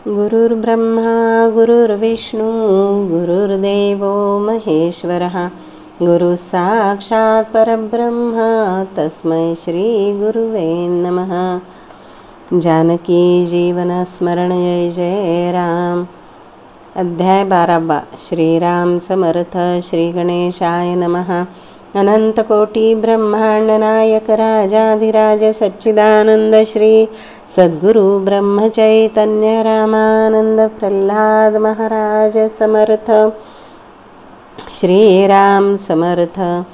गुरुर्ब्रह्मा गुरुर्विष्णू गुरुर्देवो महेश्वरः गुरु साक्षात् परब्रह्म तस्मै श्री गुरुवे नमः। जानकी जीवन स्मरण जय जय राम। अध्याय 12 श्रीराम समर्थ। श्री गणेशाय नमः। अनंत कोटी ब्रह्मांड नायक राजाधिराज सच्चिदानंद श्री सद्गुरु ब्रह्म चैतन्य रामानंद प्रल्हाद महाराज समर्थ। श्रीराम समर्थ।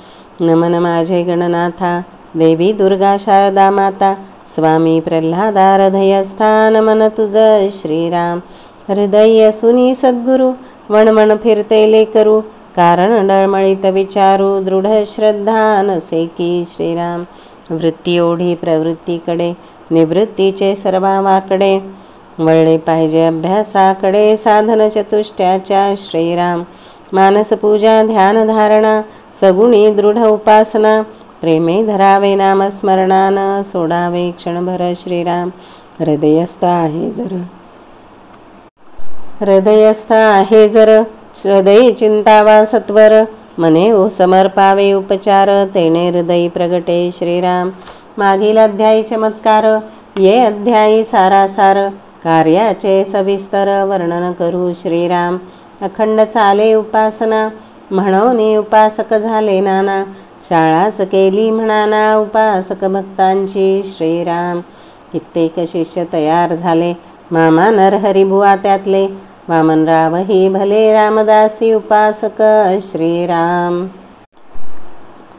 नमन माझे गणनाथा, देवी दुर्गा शारदा माता, स्वामी प्रल्हादा हृदयस्थान मन तुझ श्रीराम। हृदय सुनी सद्गुरु, वणवण फिरते लेकरू, कारण डळमळीत विचारू, दृढ श्रद्धा नसे की श्रीराम। वृत्ती ओढी प्रवृत्तीकडे, निवृत्तीचे सर्वावाकडे, वळले पाहिजे अभ्यासाकडे, साधन चतुष्ट्याच्या श्रीराम। मानस पूजा ध्यान धारणा, सगुणी दृढ उपासना, प्रेमे धरावे नामस्मरणान, सोडावे क्षणभर श्रीराम। हृदयस्थ आहे जर हृदयी चिंतावा सत्वर, मने ओ समर्पावे उपचार, तेने हृदयी प्रगटे श्रीराम। मागील अध्यायी चमत्कार, ये अध्यायी सारासार, कार्याचे सविस्तर वर्णन करू श्रीराम। अखंड चाले उपासना, म्हणून उपासक झाले नाना, शाळाच केली म्हणाना उपासक भक्तांची श्रीराम। कित्येक शिष्य तयार झाले, मामा नरहरिबुवा त्यातले, वामनरावही भले रामदासी उपासक श्रीराम।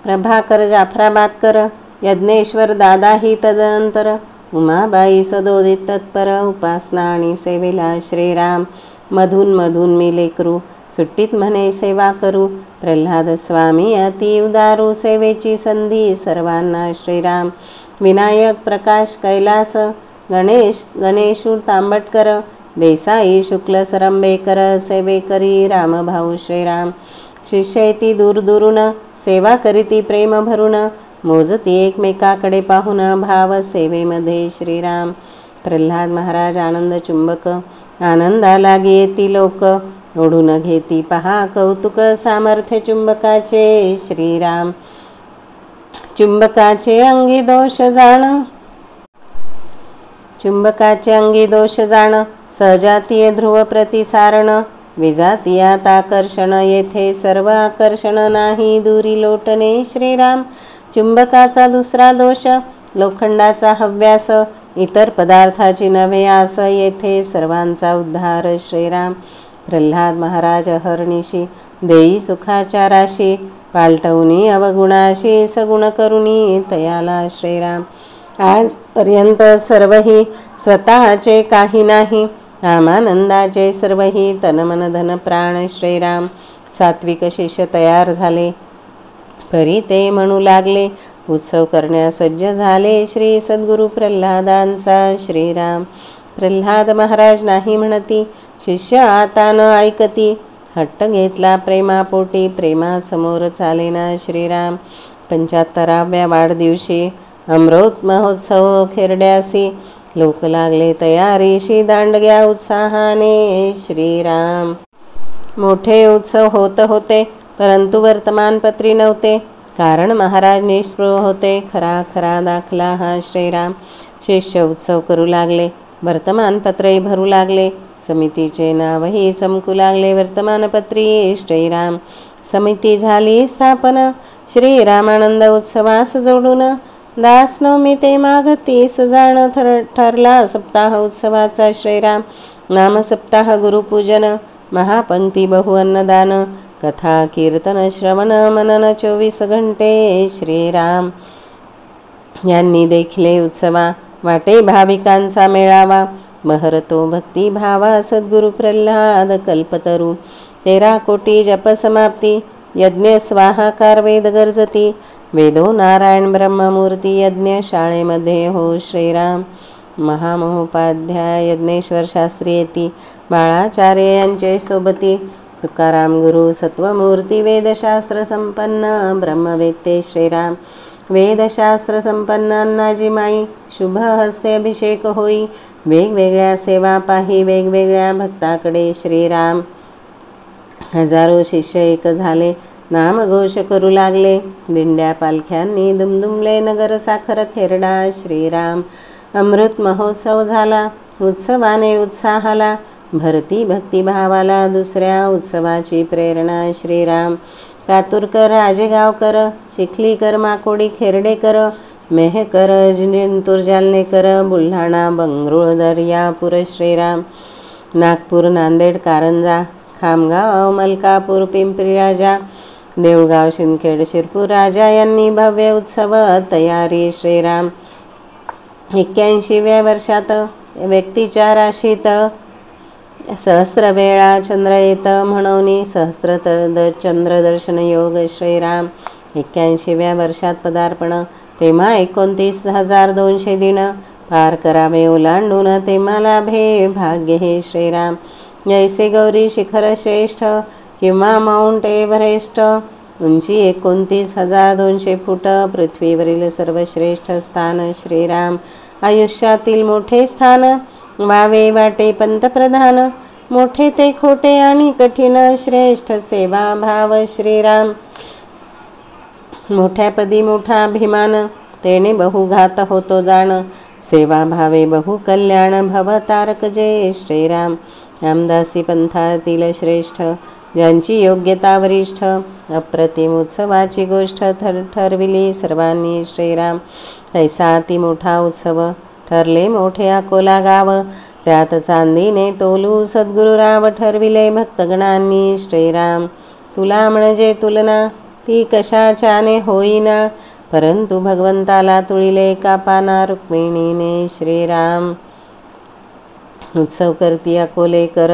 प्रभाकर जाफराबादकर, यज्ञेश्वर दादाही तदनंतर, उमाबाई सदोदित तत्पर, उपासना आणि सेवेला श्रीराम। मधून मधून मी लेकरू, सुट्टीत म्हणे सेवा करू, प्रल्हाद स्वामी अति उदारू, सेवेची संधी सर्वांना श्रीराम। विनायक प्रकाश कैलास, गणेशू तांबटकर, देसाई शुक्ल सरंबेकर, सेवेकरी रामभाऊ श्रीराम। शिष्येती दूरदूरून, सेवा करीती प्रेम भरून, मोजती एकमेकाकडे पाहून, भाव सेवेमध्ये श्रीराम। प्रल्हाद महाराज आनंद चुंबक, आनंदा लागी येती लोक, ओढून घेती पहा कौतुक, सामर्थ्य चुंबकाचे श्रीराम। चुंबकाचे अंगी दोष जाण, सजातीय ध्रुव प्रतिसारण, विजातीयात आकर्षण, येथे सर्व आकर्षण नाही दूरी लोटणे श्रीराम। चुंबकाचा दुसरा दोष, लोखंडाचा हव्यास, इतर पदार्थाची नव्हे आस, येथे सर्वांचा उद्धार श्रीराम। प्रल्हाद महाराज अहर्निशी, देई सुखाच्या राशी, पालटवनी अवगुणाशी, सगुण करुणी तयाला श्रीराम। आजपर्यंत सर्वही स्वतःचे काही नाही, रामानंदाचे सर्वही तन मन धन प्राण श्रीराम। सात्विक शिष्य तयार झाले, परी ते म्हणू लागले, उत्सव करण्यास सज्ज झाले श्री सद्गुरु प्रल्हादांचा श्रीराम। प्रल्हाद महाराज नाही म्हणती, शिष्य आता न ऐकती, हट्ट घेतला प्रेमापोटी, प्रेमासमोर चालेना श्रीराम। 75व्या वाढदिवशी अमृत महोत्सव खेरड्यासी, लोक लागले तयारीशी, दांडग्या उत्साहाने श्रीराम। मोठे उत्सव होते, परंतु वर्तमानपत्री नव्हते, कारण महाराज निष्पृह होते, खरा खरा दाखला हा श्रीराम। शिष्य उत्सव करू लागले, वर्तमानपत्रही भरू लागले, समितीचे नावही चमकू लागले, वर्तमानपत्री श्रीराम। समिती झाली स्थापन, श्रीरामानंद उत्सवास जोडून, दास नवमी ते माघ 30 जाण, ठरला सप्ताह उत्सवाचा श्रीराम। नाम सप्ताह गुरुपूजन, महापंक्ती बहु अन्नदान, कथा कीर्तन श्रवण मनन 24 घंटे श्रीराम। यांनी देखले उत्सवा, वाटे भाविकांचा मेळावा, बहरतो भक्ती भावा, सद्गुरु प्रल्हाद कल्पतरू। 13 कोटी जप समाप्ती, यज्ञ स्वाहाकार वेद गर्जती, वेदो नारायण ब्रह्ममूर्ती, यज्ञ शाळेमध्ये हो श्रीराम। महामहोपाध्याय यज्ञेश्वर शास्त्री येती, बाळाचार्य यांचे सोबती, तुकाराम गुरु सत्वमूर्ती, वेदशास्त्र संपन्न ब्रह्मवेत्ते श्रीराम। वेदशास्त्र संपन्न अण्णाजी माई शुभ हस्ते अभिषेक होई. वेगवेगळ्या सेवा पाही वेगवेगळ्या भक्ताकडे श्रीराम. हजारो शिष्य एक झाले, नामघोष करू लागले. दिंड्या पालख्यांनी दुमदुमले, नगर साखर खेरडा श्रीराम. अमृत महोत्सव झाला, उत्सवाने उत्साहाला. भरती भक्तिभावाला दुसऱ्या उत्सवाची प्रेरणा श्रीराम. कातूरकर, राजेगावकर, चिखलीकर, माकोडी, खेरडेकर, मेहकर, जिंतूर, जालनेकर, बुलढाणा, बंगरूळ, दर्यापूर श्रीराम. नागपूर, नांदेड, कारंजा, खामगाव, मलकापूर, पिंपरी राजा, देऊळगाव, शिंदखेड, शिरपूर राजा यांनी भव्य उत्सव तयारी श्रीराम. 81व्या वर्षात व्यक्तीच्या राशीत सहस्र वेळा चंद्र येत म्हणून सहस्र चंद्रदर्शन योग श्रीराम. 81व्या वर्षात पदार्पण, तेव्हा 29,200 दिन पार करावे ओलांडून, तेव्हा लाभे भाग्य हे श्रीराम. जैसे गौरी शिखर श्रेष्ठ किंवा माउंट एव्हरेस्ट, उंची 29,200 फूट, पृथ्वीवरील सर्वश्रेष्ठ स्थान श्रीराम. आयुष्यातील मोठे स्थान व्हावे वाटे पंतप्रधान, मोठे ते खोटे आणि कठीण, श्रेष्ठ सेवा भाव श्रीराम. मोठ्यापदी मोठा अभिमान, तेने बहुघात होतो जाण, सेवा भावे बहु कल्याण, भव तारक जय श्रीराम. रामदासी पंथातील श्रेष्ठ, ज्यांची योग्यता वरिष्ठ, अप्रतिम उत्सवाची गोष्ट ठरविली सर्वांनी श्रीराम. तैसा अति मोठा उत्सव ठरले मोठे अकोला गाव, त्यात चांदीने तोलू सद्गुरुराव, ठरविले भक्तगणांनी श्रीराम. तुला म्हणजे तुलना ती कशाच्याने होईना, परंतु भगवंताला तुळिले कापाना रुक्मिणीने श्रीराम. उत्सव करती अकोलेकर,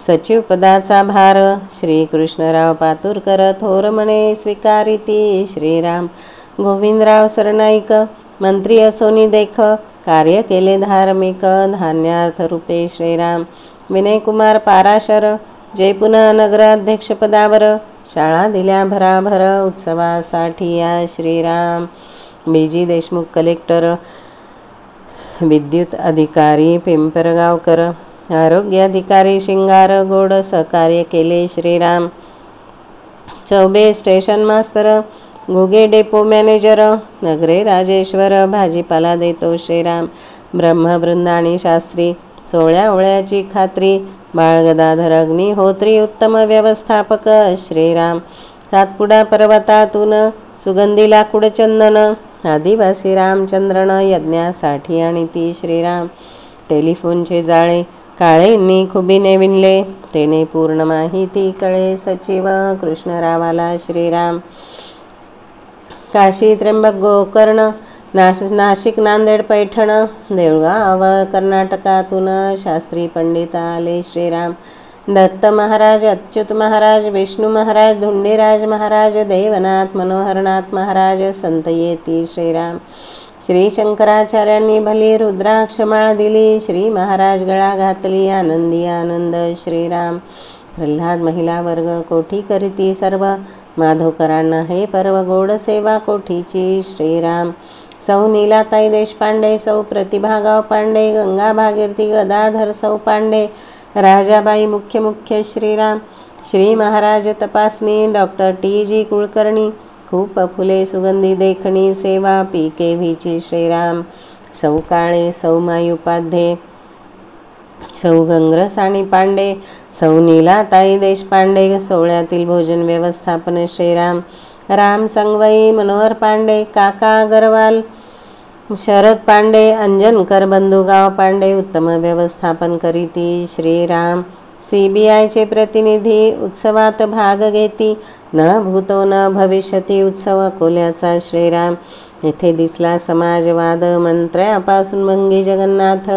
सचिव पदाचा भार श्रीकृष्णराव पातुरकर, थोर म्हणे स्वीकारिती श्रीराम. गोविंदराव सरनाईक, मंत्री असोनी देख, कार्य केले धार्मिक, धान्यार्थ रूपे श्रीराम. विनयकुमार पाराशर, जे पुन्हा नगराध्यक्षपदावर, शाळा दिल्या भराभर उत्सवासाठी या श्रीराम. बीजी देशमुख कलेक्टर, विद्युत अधिकारी पिंपरगावकर, आरोग्य अधिकारी शिंगार गोड, सहकार्य केले श्रीराम. चौबे स्टेशन मास्तर, घुगे डेपो मॅनेजर, नगरे राजेश्वर, भाजीपाला देतो श्रीराम. ब्रह्मवृंदाणी शास्त्री, सोळ्या ओळ्याची खात्री, बाळगदाधर अग्निहोत्री, उत्तम व्यवस्थापक श्रीराम. सातपुडा पर्वतातून सुगंधी लाकूड चंदन, आदिवासी रामचंद्रन यज्ञासाठी आणि ती श्रीराम. टेलिफोनचे जाळे काळेंनी खुबीने विणले, तेने पूर्ण माहिती कळे सचिव कृष्णरावाला श्रीराम. काशी त्र्यंबक गोकर्ण, नाशिक नांदेड पैठण, देऊळगाव कर्नाटकातून शास्त्री पंडित आले श्रीराम. दत्त महाराज, अच्युत महाराज, विष्णू महाराज, धुंडीराज महाराज, देवनाथ मनोहरनाथ महाराज संत येती श्रीराम. श्री शंकराचार्यांनी भली रुद्राक्षमाळ दिली, श्री महाराज गळा घातली, आनंदी आनंद श्रीराम. प्रल्हाद महिला वर्ग कोठी करीती सर्व, माधवकरांना हे पर्व गोड सेवा कोठीची श्रीराम. सौ नीलाताई देशपांडे, सौ प्रतिभागाव पांडे, गंगा भागीरथी गदाधर सौ पांडे, राजाबाई मुख्य श्रीराम. श्री महाराज तपासणी, डॉक्टर TG कुलकर्णी, खूप फुले सुगंधी देखणी, सेवा PKVची श्रीराम. सौ काळे, सौ माई उपाध्ये, सौ गंगरसाणी पांडे, सौ नीलाताई देशपांडे, सोहळ्यातील भोजन व्यवस्थापन श्रीराम. राम संगवई, मनोहर पांडे, काका अगरवाल, शरद पांडे, अंजनकर बंधुगाव पांडे, उत्तम व्यवस्थापन करीती श्रीराम. CBIचे प्रतिनिधी उत्सवात भाग घेती, न भूतो न भविष्यती उत्सव अकोल्याचा श्रीराम. येथे दिसला समाजवाद, मंत्र्यापासून भंगी जगन्नाथ,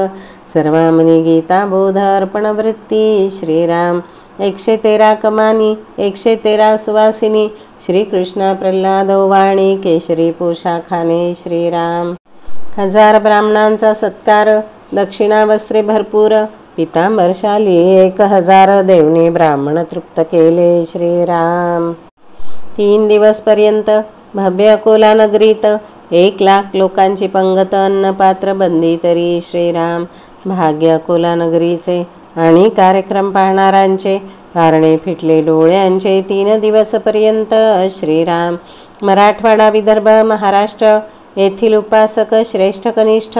सर्वामनी गीता बोध अर्पण वृत्ती श्रीराम. 113 कमानी, 113 सुवासिनी, श्रीकृष्ण प्रल्हाद वाणी, केशरी पोशाखाने श्रीराम. 1000 ब्राह्मणांचा सत्कार, दक्षिणा वस्त्रे भरपूर, पितांबरशाली 1000 देवने ब्राह्मण तृप्त केले श्रीराम. 3 दिवस पर्यंत भव्य अकोला नगरीत 1,00,000 लोकांची पंगत अन्नपात्र बंदी तरी श्रीराम. भाग्य अकोला नगरीचे आणि कार्यक्रम पाहणाऱ्यांचे कारणे फिटले डोळ्यांचे 3 दिवसपर्यंत श्रीराम. मराठवाडा, विदर्भ, महाराष्ट्र येथील उपासक श्रेष्ठ कनिष्ठ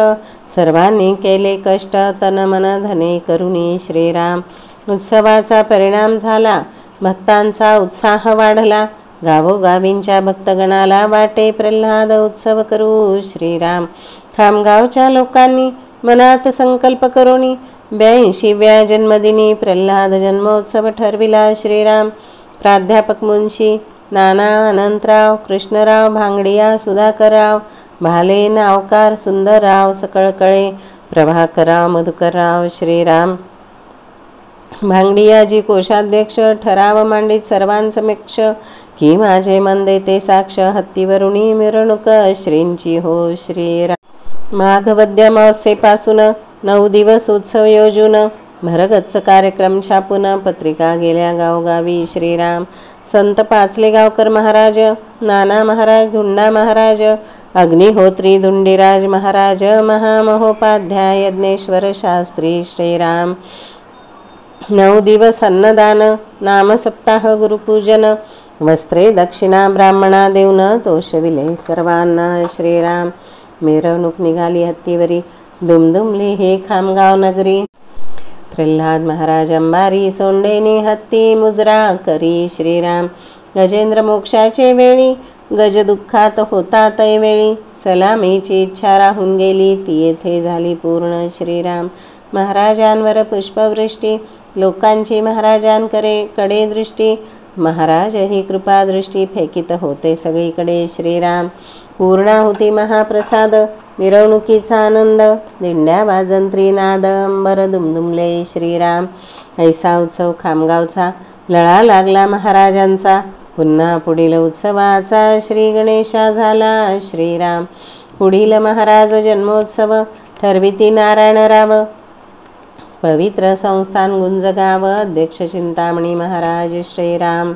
सर्वांनी केले कष्ट तन मन धने करुणी श्रीराम. उत्सवाचा परिणाम झाला. भक्तांचा उत्साह वाढला. गावोगावींच्या भक्तगणाला वाटे प्रल्हाद उत्सव करू श्रीराम. खामगावच्या लोकांनी मनात संकल्प करुणी 82व्या जन्मदिनी प्रल्हाद जन्मोत्सव ठरविला श्रीराम. प्राध्यापक मुंशी नाना अनंतराव कृष्णराव भांगडिया सुधाकरराव भाले नावकार सुंदरराव सकळकळे प्रभाकरराव मधुकरराव श्रीराम. भांगडियाजी कोषाध्यक्ष ठराव मांडित सर्वांसमक्ष की माझे मन देते साक्ष हत्तीवरुणी मिरवणूक श्रींची हो श्रीराम. माघ वद्य अमावस्येपासून 9 दिवस उत्सव योजून भरगच्च कार्यक्रम छापून पत्रिका गेल्या गावोगावी श्रीराम. संत पाचलेगावकर महाराज, नाना महाराज, धुंडा महाराज, अग्निहोत्री धुंडीराज महाराज, महामहोपाध्याय यज्ञेश्वर शास्त्री श्रीराम. 9 दिवस अन्नदान, नामसप्ताह, गुरुपूजन, वस्त्रे दक्षिणा ब्राह्मणा देऊन तोषविले सर्वांना श्रीराम. मिरवणूक निघाली हत्तीवरी दुमदुमली हे खामगाव नगरी. प्रल्हाद महाराज अंबारी सोंडेने हत्ती मुजरा करी श्रीराम. गजेंद्र मोक्षाचे वेळी गज दुःखात होता तैवेळी सलामीची इच्छा राहून गेली ती येथे झाली पूर्ण श्रीराम. महाराजांवर पुष्पवृष्टी लोकांची महाराजांकडे दृष्टी महाराज ही कृपादृष्टी फेकीत होते सगळीकडे श्रीराम. पूर्णाहुती महाप्रसाद मिरवणुकीचा आनंद दिंड्या वाजंत्री नाद अंबर दुमदुमले श्रीराम. ऐसा उत्सव खामगावचा लळा लागला महाराजांचा. पुन्हा पुढील उत्सवाचा श्री गणेशा झाला श्रीराम. पुढील महाराज जन्मोत्सव ठरविती नारायणराव. पवित्र संस्थान गुंजगाव अध्यक्ष चिंतामणी महाराज श्रीराम.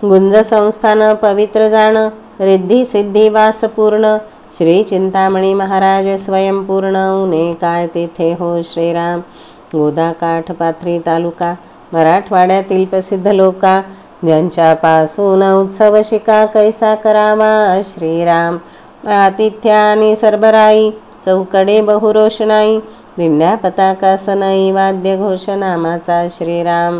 गुंज संस्थान पवित्र जाण रिद्धी सिद्धी वासपूर्ण श्री चिंतामणी महाराज स्वयंपूर्ण उने काय तेथे हो श्रीराम. गोदाकाठ पाथरी तालुका मराठवाड्यातील प्रसिद्ध लोका ज्यांच्यापासून उत्सव शिका कैसा करावा श्रीराम. आतिथ्य आणि सरबराई चौकडे बहुरोषणाई दिंड्या पताका सनई वाद्य घोष नामाचा श्रीराम.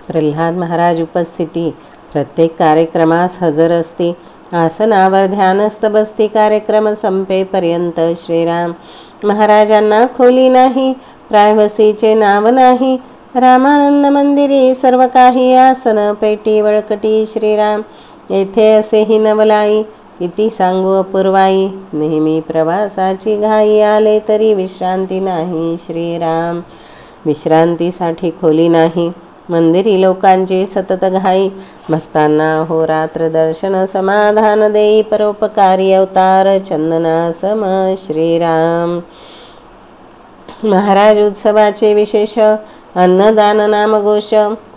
प्रल्हाद महाराज उपस्थिती प्रत्येक कार्यक्रमास हजर असती. आसनावर ध्यानस्थ बसती कार्यक्रम संपेपर्यंत श्रीराम. महाराजांना खोली नाही प्रायव्हसीचे नाव नाही. रामानंद मंदिरी सर्व काही आसन पेटी वळकटी श्रीराम. येथे असेही नवलाई किती सांगू अपूर्वाई. नेहमी प्रवासाची घाई आले तरी विश्रांती नाही श्रीराम. विश्रांतीसाठी खोली नाही. मंदिरी लोकांची सतत घाई. भक्तांना होरात्र दर्शन समाधान देई परोपकारी अवतार चंदना सम श्रीराम. महाराज उत्सवाचे विशेष अन्नदान नामघोष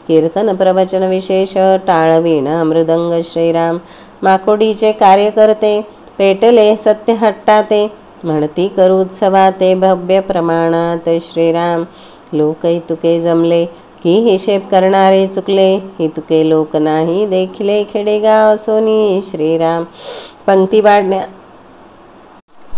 कीर्तन प्रवचन विशेष टाळ वीणा मृदंग श्रीराम. माकोडीचे कार्यकर्ते पेटले सत्य हट्टाते म्हणती करू उत्सवाते भव्य प्रमाणात श्रीराम. लोक इतुके जमले की हिशेब करणारे चुकले. इतुके लोक नाही देखिले खेडेगाव सोनी श्रीराम.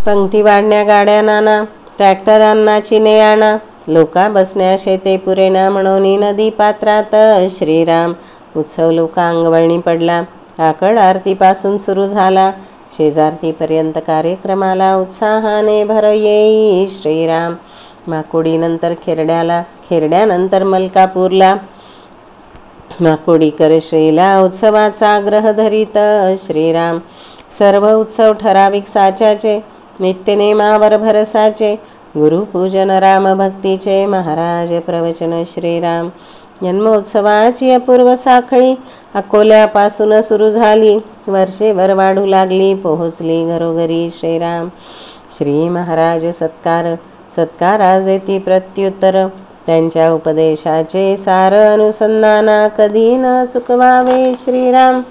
पंक्ती वाढण्या गाड्या नाना ट्रॅक्टरांना चिने आणा. लोका बसण्या शेते पुरेना म्हणून नदी पात्रात श्रीराम. उत्सव लोका अंगवळणी पडला. काकड आरतीपासून सुरू झाला. शेजारतीपर्यंत कार्यक्रमाला उत्साहाने भर येई श्रीराम. माकोडीनंतर खेरड्याला खेरड्यानंतर मलकापूरला. माकोडीकर श्रीला उत्सवाचा आग्रह धरीत श्रीराम. सर्व उत्सव ठराविक साच्याचे नित्यनेमावर भरसाचे. गुरुपूजन रामभक्तीचे महाराज प्रवचन श्रीराम. जन्मोत्सवाची अपूर्व साखळी अकोल्यापासून सुरू झाली. वर्षेभर वाढू लागली पोहोचली घरोघरी श्रीराम. श्री महाराज सत्कारास देती प्रत्युत्तर. त्यांच्या उपदेशाचे सार अनुसंधाना कधी न चुकवावे श्रीराम.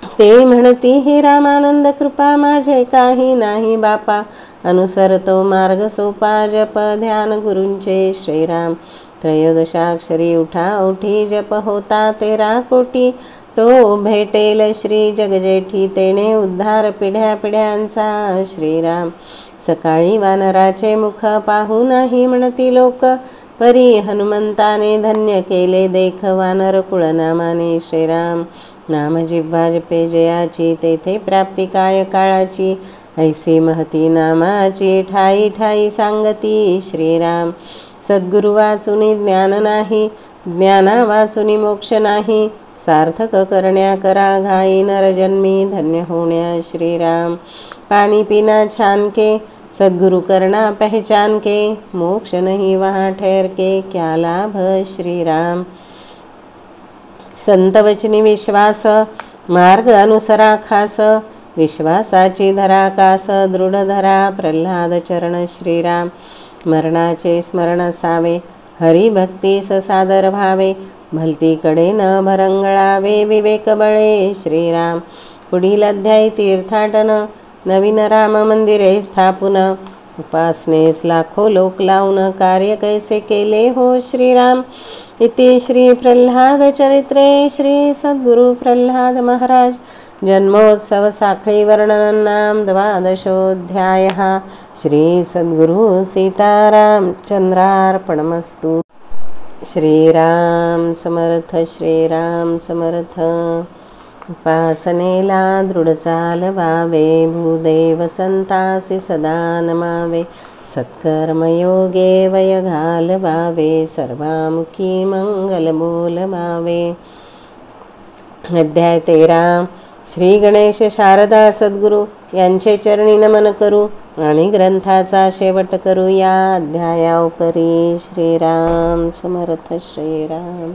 ते म्हणती हे रामानंद कृपा माझे काही नाही बापा, अनुसरतो मार्ग सोपा जप ध्यान गुरूंचे श्रीराम. त्रयोदशाक्षरी उठा उठी जप होता 13 कोटी, तो भेटेल श्री जगजेठी तेने उद्धार पिढ्या पिढ्यांचा श्रीराम. सकाळी वानराचे मुख पाहू नाही म्हणती लोक, परी हनुमंताने धन्य केले देख वानर कुळनामाने श्रीराम. नाम जिव्हा जपे जयाची तेथे प्राप्ती काय काळाची, ऐसी महती नामाची ठाई ठाई सांगती श्रीराम. सद्गुरु वाचुनी ज्ञान नाही, ज्ञाना वाचुनी मोक्ष नाही, सार्थक करण्या करा घाई नरजन्मी धन्य होण्या श्रीराम. पाणी पिना छान के सद्गुरु करना पहचान के, मोक्ष नहीं वहाँ ठहर के क्या लाभ श्रीराम. संत वचनी विश्वास मार्ग अनुसरा खास, विश्वासाची धरा कास दृढ धरा प्रल्हाद चरण श्रीराम. मरणाचे स्मरण सावे हरिभक्तीस सादर भावे, भलतीकडे न भरंगळावे विवेक बळे श्रीराम. पुढील अध्यायी तीर्थाटन नवीन राम मंदिरे स्थापून, उपासनेस लाखो लोक लावून कार्य कैसे केले हो श्रीराम. इति श्री प्रल्हाद चरित्रे श्री सद्गुरु प्रल्हाद महाराज जन्मोत्सव साखळी वर्णन नाम 12ोऽध्यायः. श्री सद्गुरु सीताराम चंद्रार्पणमस्तु. श्रीराम समर्थ श्रीराम समर्थ. उपासनेला दृढ चालवावे, भूदेव संतासी सदा नमावे, सत्कर्मयोगे वय घालवावे, सर्वामुखी मंगल बोलवावे. अध्याय 13. श्री गणेश शारदा सद्गुरु यांचे चरणी नमन करू आणि ग्रंथाचा शेवट करू. या अध्यायाउपरी श्रीराम समर्थ श्रीराम.